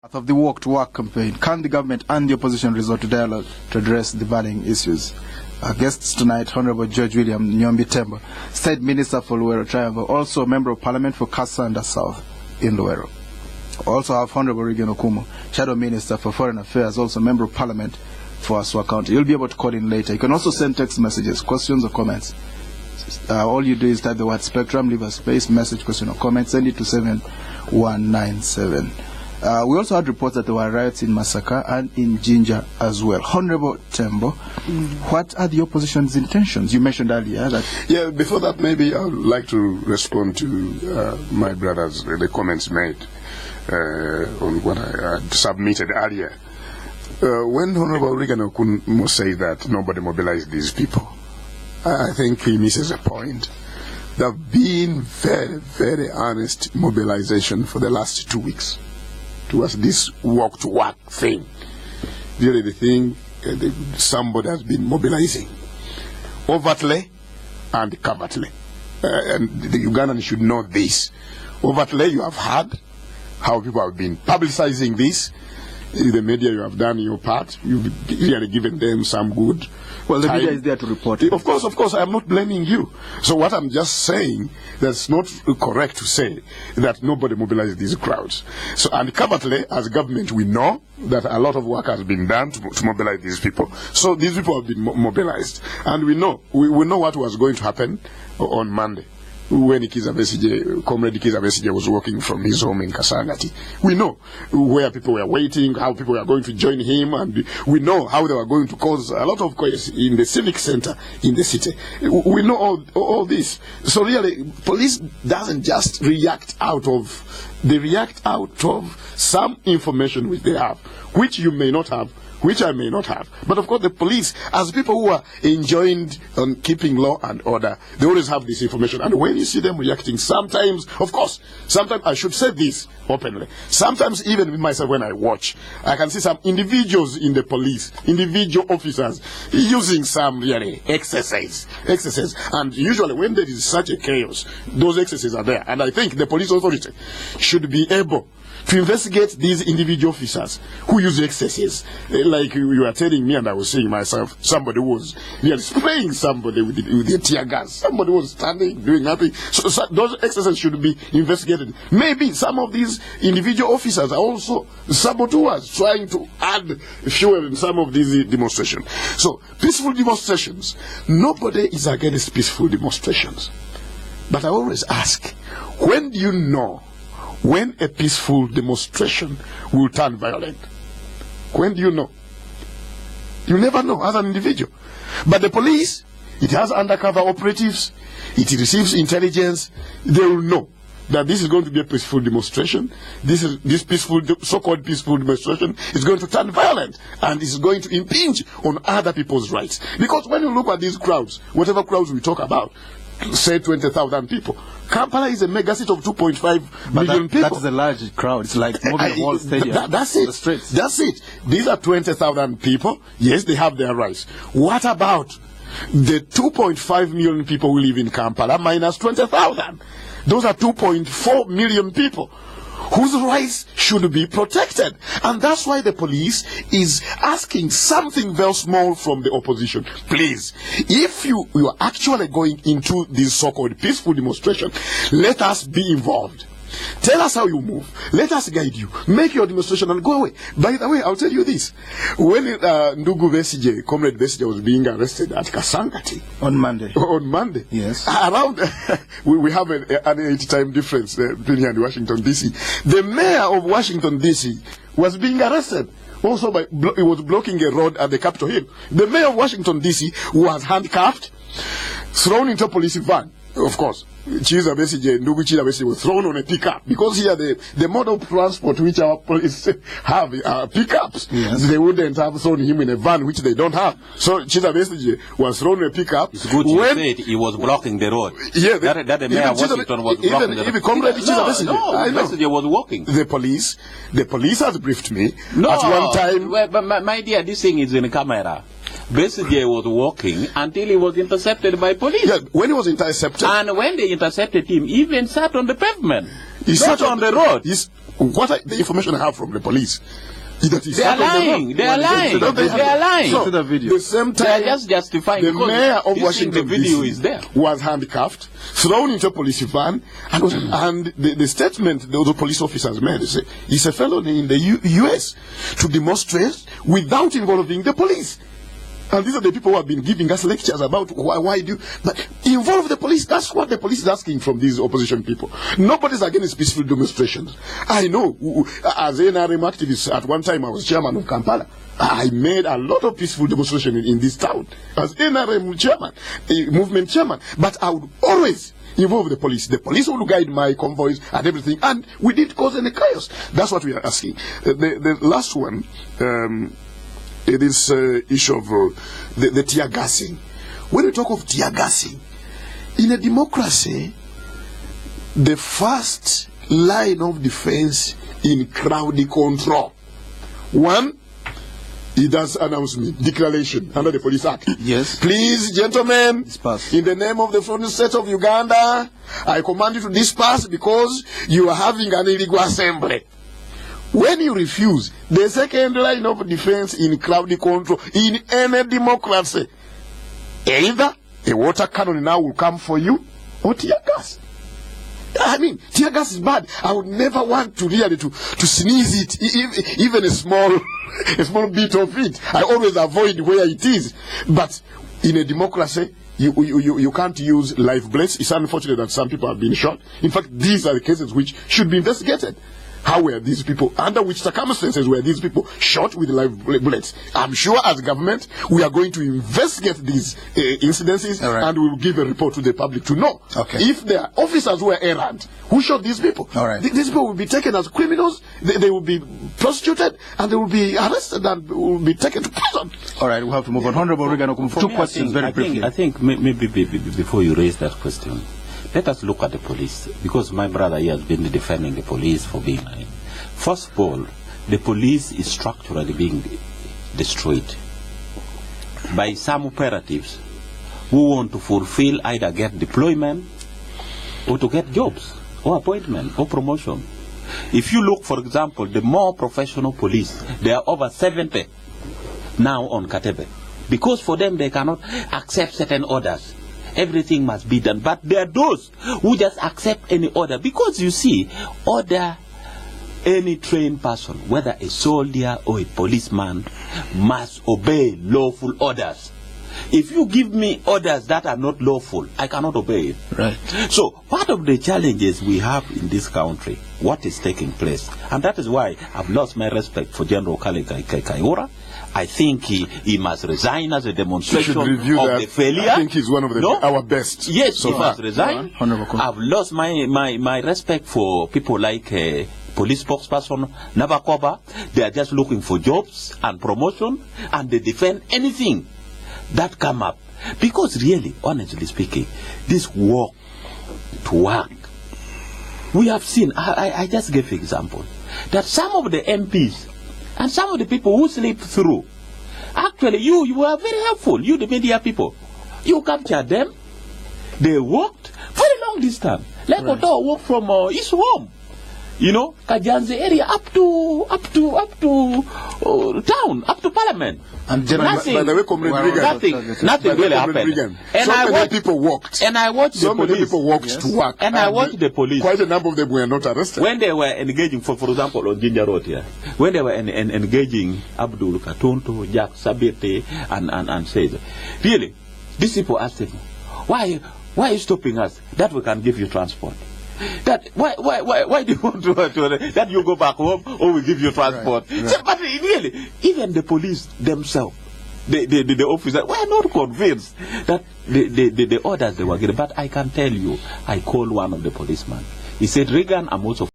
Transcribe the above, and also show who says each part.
Speaker 1: Of the Walk to Work campaign, can the government and the opposition resort to dialogue to address the burning issues? Our guests tonight, Honorable George William Nyombi Tembo, State Minister for Luwero Triangle, also a Member of Parliament for Kasanda South in Luwero. Also have Honorable Reagan Okumu, Shadow Minister for Foreign Affairs, also Member of Parliament for Aswa County. You'll be able to call in later. You can also send text messages, questions or comments. All you do is type the word Spectrum, leave a space, message, question or comment, send it to 7197. We also had reports that there were riots in Masaka and in Jinja as well. Honorable Tembo, what are the opposition's intentions? You mentioned earlier that...
Speaker 2: Yeah, before that, maybe I would like to respond to my brothers, the comments made on what I had submitted earlier. When Honorable Reagan Okumu say that nobody mobilized these people, I think he misses a point. There have been very, very honest mobilization for the last 2 weeks towards this walk-to-work thing. Really the thing somebody has been mobilizing overtly and covertly. And the Ugandans should know this. Overtly, you have heard how people have been publicizing this. In the media, you have done your part. You've really given them some good.
Speaker 1: Well, the media is there to report it.
Speaker 2: Of course, I'm not blaming you. So what I'm just saying, that's not correct to say that nobody mobilized these crowds. So, and covertly, as government, we know that a lot of work has been done to mobilize these people. So these people have been mobilized. And we know what was going to happen on Monday, when Comrade Kizito was walking from his home in Kasangati. We know where people were waiting, how people were going to join him, and we know how they were going to cause a lot of chaos in the civic center in the city. We know all this. So really, police doesn't just react out of, they react out of some information which they have, which you may not have, which I may not have. But of course the police, as people who are enjoined on keeping law and order, they always have this information. And when you see them reacting, sometimes, of course, sometimes I should say this openly, sometimes even with myself when I watch, I can see some individuals in the police, individual officers, using some really excesses. And usually when there is such a chaos, those excesses are there. And I think the police authority should be able to investigate these individual officers who use excesses. Like you were telling me, and I was saying myself, somebody was spraying somebody with the tear gas. Somebody was standing, doing nothing. So those excesses should be investigated. Maybe some of these individual officers are also saboteurs, trying to add fuel in some of these demonstrations. So peaceful demonstrations, nobody is against peaceful demonstrations. But I always ask, when do you know when a peaceful demonstration will turn violent? When do you know? You never know as an individual. But the police, it has undercover operatives, it receives intelligence, they will know that this is going to be a peaceful demonstration. This peaceful, so-called peaceful demonstration is going to turn violent and is going to impinge on other people's rights. Because when you look at these crowds, whatever crowds we talk about, say 20,000 people, Kampala is a mega city of 2.5 million people.
Speaker 1: That is a large crowd. It's like moving a whole stadium.
Speaker 2: That's it.
Speaker 1: The streets.
Speaker 2: That's it. These are 20,000 people. Yes, they have their rights. What about the 2.5 million people who live in Kampala minus 20,000? Those are 2.4 million people whose rights should be protected. And that's why the police is asking something very small from the opposition. Please, if you are actually going into this so-called peaceful demonstration, let us be involved. Tell us how you move. Let us guide you. Make your demonstration and go away. By the way, I'll tell you this. When Ndugu Besije, Comrade Besije, was being arrested at Kasangati
Speaker 1: on Monday.
Speaker 2: On Monday.
Speaker 1: Yes.
Speaker 2: Around, we have an 8-time difference between here and Washington, D.C. The mayor of Washington, D.C. was being arrested. Also, he was blocking a road at the Capitol Hill. The mayor of Washington, D.C. was handcuffed, thrown into a police van, of course. Ndugu Chiza Besije was thrown on a pickup, because here the mode of transport which our police have are pickups.
Speaker 1: Yes.
Speaker 2: They wouldn't have thrown him in a van which they don't have. So Chiza Besije was thrown in a pickup.
Speaker 3: It's good you said he was blocking the road.
Speaker 2: Yeah,
Speaker 3: that the mayor of Washington was blocking the road.
Speaker 2: Even Comrade Chiza Besije,
Speaker 3: Besije was walking.
Speaker 2: The police has briefed me
Speaker 3: no,
Speaker 2: at one time.
Speaker 3: Well, but my dear, this thing is in camera. Besije was walking until he was intercepted by police.
Speaker 2: Yeah, when he was intercepted.
Speaker 3: And when they intercepted him, he even sat on the pavement. He sat on the road.
Speaker 2: the information I have from the police is that
Speaker 3: They are lying. They are lying. They are lying.
Speaker 2: So, the same time,
Speaker 3: they are just justifying.
Speaker 2: the mayor of Washington,
Speaker 3: the video
Speaker 2: DC
Speaker 3: is there.
Speaker 2: was handcuffed, thrown into a police van, and the statement the police officers made, they say, it's a felony in the U.S. to demonstrate without involving the police. And these are the people who have been giving us lectures about why do you... But involve the police. That's what the police is asking from these opposition people. Nobody's against peaceful demonstrations. I know, as an NRM activist, at one time I was chairman of Kampala. I made a lot of peaceful demonstrations in this town as NRM chairman, movement chairman. But I would always involve the police. The police would guide my convoys and everything. And we did cause any chaos. That's what we are asking. The last one... it is issue of the tear gassing. When we talk of tear gassing, in a democracy, the first line of defense in crowd control, one, it does announcement, declaration under the Police Act.
Speaker 1: Yes.
Speaker 2: Please, gentlemen,
Speaker 1: disperse.
Speaker 2: In the name of the Front State of Uganda, I command you to disperse because you are having an illegal assembly. When you refuse, the second line of defense in crowd control in any democracy, either a water cannon now will come for you or tear gas. I mean, tear gas is bad. I would never want to really to sneeze it, even a small bit of it. I always avoid where it is. But in a democracy, you can't use live bullets. It's unfortunate that some people have been shot. In fact, these are the cases which should be investigated. How were these people, under which circumstances were these people shot with live bullets? I'm sure as government, we are going to investigate these incidences, and we will give a report to the public to know. If there are officers who are errant, who shot these people? These people will be taken as criminals, they will be prosecuted, and they will be arrested and will be taken to prison.
Speaker 1: All right, we have to move on. Honorable Reagan, two questions very briefly.
Speaker 3: I think maybe before you raise that question, let us look at the police, because my brother here has been defending the police for being lying. First of all, the police is structurally being destroyed by some operatives who want to fulfill, either get deployment or to get jobs or appointment or promotion. If you look, for example, the more professional police, there are over 70 now on Katebe, because for them they cannot accept certain orders. Everything must be done. But there are those who just accept any order. Because you see, order any trained person, whether a soldier or a policeman, must obey lawful orders. If you give me orders that are not lawful, I cannot obey it.
Speaker 1: Right.
Speaker 3: So part of the challenges we have in this country, what is taking place, and that is why I've lost my respect for General Kaiora. I think he must resign as a demonstration of the failure.
Speaker 2: I think he's one of our best.
Speaker 3: Yes,
Speaker 2: so
Speaker 3: he must resign. I've lost my respect for people like police spokesperson Nabakoba. They are just looking for jobs and promotion, and they defend anything that come up. Because really, honestly speaking, this work to work, we have seen, I just gave an example, that some of the MPs and some of the people who sleep through, actually you were very helpful, you the media people. You captured them, they walked very long distance. Like Oto walked from his home, you know, Kajanze area up to town, up to Parliament.
Speaker 1: And
Speaker 2: nothing, by the way,
Speaker 3: nothing really happened.
Speaker 2: And so many people walked.
Speaker 3: And I watched the police.
Speaker 2: Many people walked to work.
Speaker 3: And I watched the police.
Speaker 2: Quite a number of them were not arrested.
Speaker 3: When they were engaging, for example, on Ginger Road here, when they were engaging Abdul Katuntu, Jack Sabete, and said, really, these people asked him, why are you stopping us? That we can give you transport. That why do you want to that you go back home or we give you transport? So, but really, even the police themselves, the officers were not convinced that the orders they were getting. But I can tell you, I called one of the policemen. He said, Reagan, I'm also